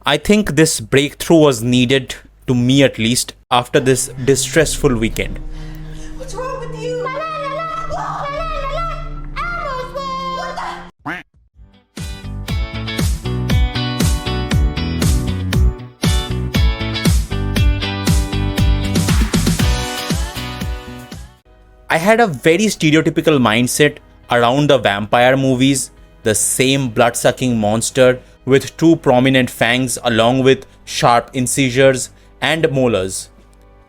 I think this breakthrough was needed, to me at least, after this distressful weekend. What's wrong with you? I had a very stereotypical mindset around the vampire movies, the same blood-sucking monster with two prominent fangs along with sharp incisors and molars,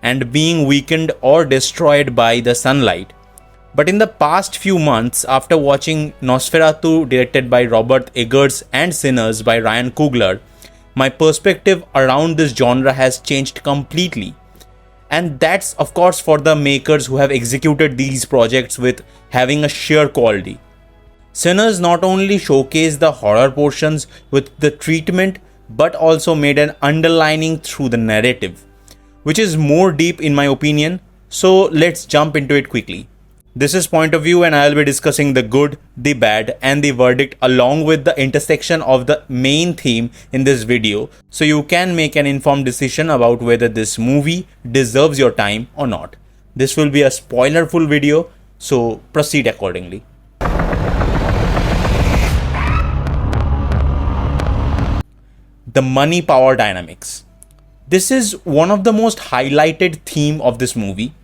and being weakened or destroyed by the sunlight. But in the past few months, after watching Nosferatu directed by Robert Eggers and Sinners by Ryan Coogler, my perspective around this genre has changed completely. And that's of course for the makers who have executed these projects with having a sheer quality. Sinners not only showcased the horror portions with the treatment but also made an underlining through the narrative, which is more deep in my opinion, so let's jump into it quickly. This is Point of View and I'll be discussing the good, the bad and the verdict along with the intersection of the main theme in this video, so you can make an informed decision about whether this movie deserves your time or not. This will be a spoiler-full video, so proceed accordingly. The money power dynamics. This is one of the most highlighted theme of this movie.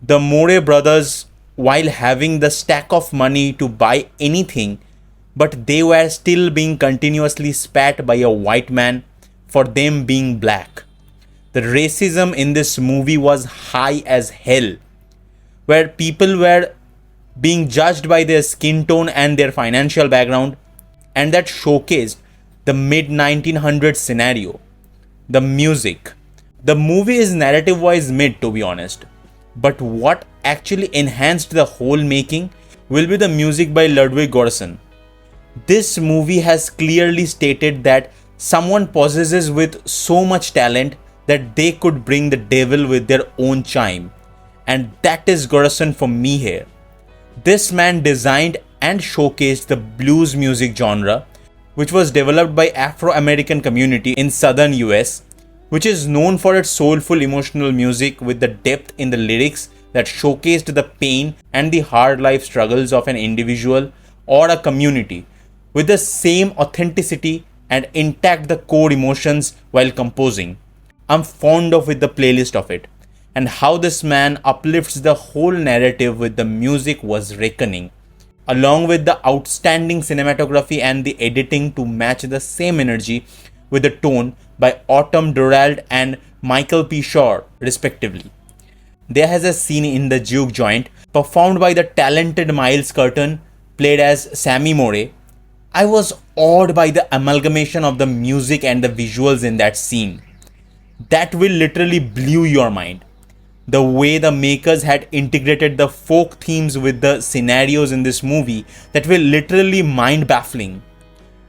The More brothers, while having the stack of money to buy anything, but they were still being continuously spat by a white man for them being black. The racism in this movie was high as hell, where people were being judged by their skin tone and their financial background, and that showcased the mid 1900s scenario. The music. The movie is narrative wise mid, to be honest, but what actually enhanced the whole making will be the music by Ludwig Göransson. This movie has clearly stated that someone possesses with so much talent that they could bring the devil with their own chime, and that is Göransson for me here. This man designed and showcased the blues music genre, which was developed by Afro-American community in southern US, which is known for its soulful emotional music with the depth in the lyrics that showcased the pain and the hard life struggles of an individual or a community with the same authenticity and intact the core emotions while composing. I'm fond of with the playlist of it, and how this man uplifts the whole narrative with the music was reckoning, along with the outstanding cinematography and the editing to match the same energy with the tone by Autumn Durald and Michael P. Shore respectively. There has a scene in the juke joint performed by the talented Miles Curtin, played as Sammy More. I was awed by the amalgamation of the music and the visuals in that scene. That will literally blow your mind. The way the makers had integrated the folk themes with the scenarios in this movie, that will literally mind baffling.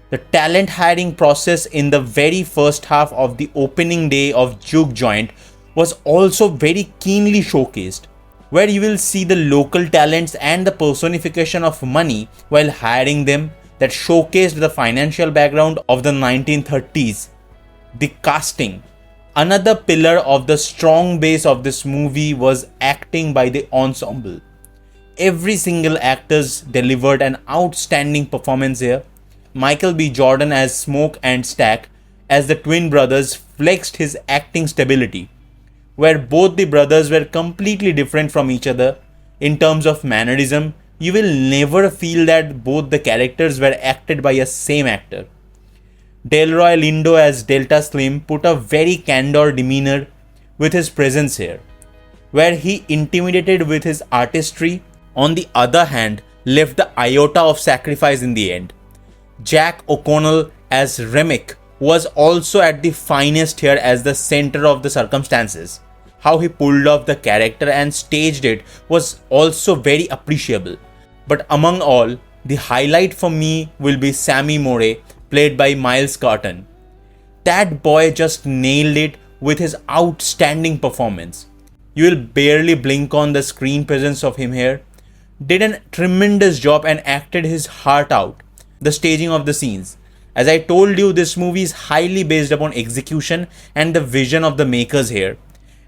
The talent hiring process in the very first half of the opening day of Juke Joint was also very keenly showcased, where you will see the local talents and the personification of money while hiring them, that showcased the financial background of the 1930s. The casting. Another pillar of the strong base of this movie was acting by the ensemble. Every single actors delivered an outstanding performance here. Michael B. Jordan as Smoke and Stack as the twin brothers flexed his acting stability, where both the brothers were completely different from each other in terms of mannerism. You will never feel that both the characters were acted by a same actor. Delroy Lindo as Delta Slim put a very candor demeanor with his presence here, where he intimidated with his artistry, on the other hand left the iota of sacrifice in the end. Jack O'Connell as Remick was also at the finest here as the center of the circumstances. How he pulled off the character and staged it was also very appreciable. But among all, the highlight for me will be Sammy More, played by Miles Curtin. That boy just nailed it with his outstanding performance. You will barely blink on the screen presence of him here. Did a tremendous job and acted his heart out. The staging of the scenes, As I told you, this movie is highly based upon execution and the vision of the makers here.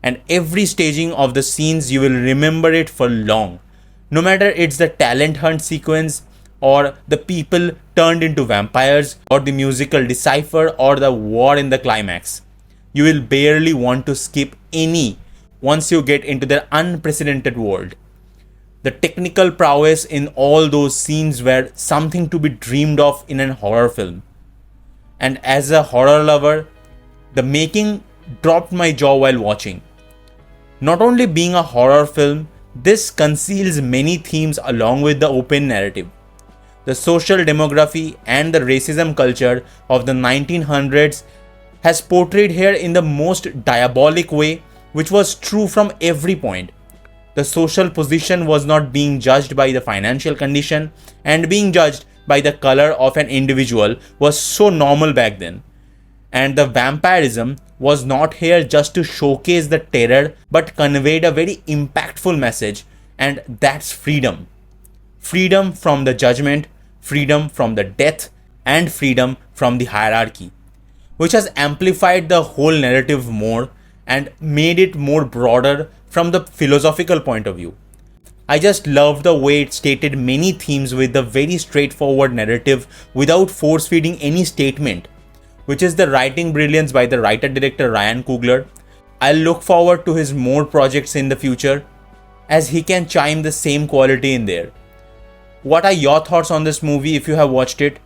And every staging of the scenes, you will remember it for long. No matter it's the talent hunt sequence, or the people turned into vampires, or the musical Decipher, or the war in the climax. You will barely want to skip any once you get into their unprecedented world. The technical prowess in all those scenes were something to be dreamed of in a horror film. And as a horror lover, the making dropped my jaw while watching. Not only being a horror film, this conceals many themes along with the open narrative. The social demography and the racism culture of the 1900s has portrayed here in the most diabolic way, which was true from every point. The social position was not being judged by the financial condition, and being judged by the color of an individual was so normal back then. And the vampirism was not here just to showcase the terror, but conveyed a very impactful message, and that's freedom. Freedom from the judgment, freedom from the death, and freedom from the hierarchy, which has amplified the whole narrative more and made it more broader from the philosophical point of view. I just love the way it stated many themes with a very straightforward narrative without force feeding any statement, which is the writing brilliance by the writer-director Ryan Coogler. I'll look forward to his more projects in the future, as he can chime the same quality in there. What are your thoughts on this movie if you have watched it?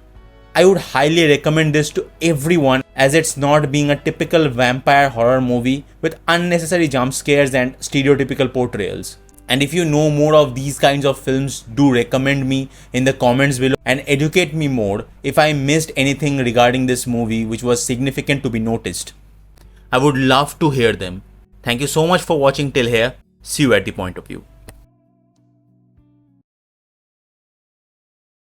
I would highly recommend this to everyone, as it's not being a typical vampire horror movie with unnecessary jump scares and stereotypical portrayals. And if you know more of these kinds of films, do recommend me in the comments below and educate me more if I missed anything regarding this movie which was significant to be noticed. I would love to hear them. Thank you so much for watching till here. See you at the point of view.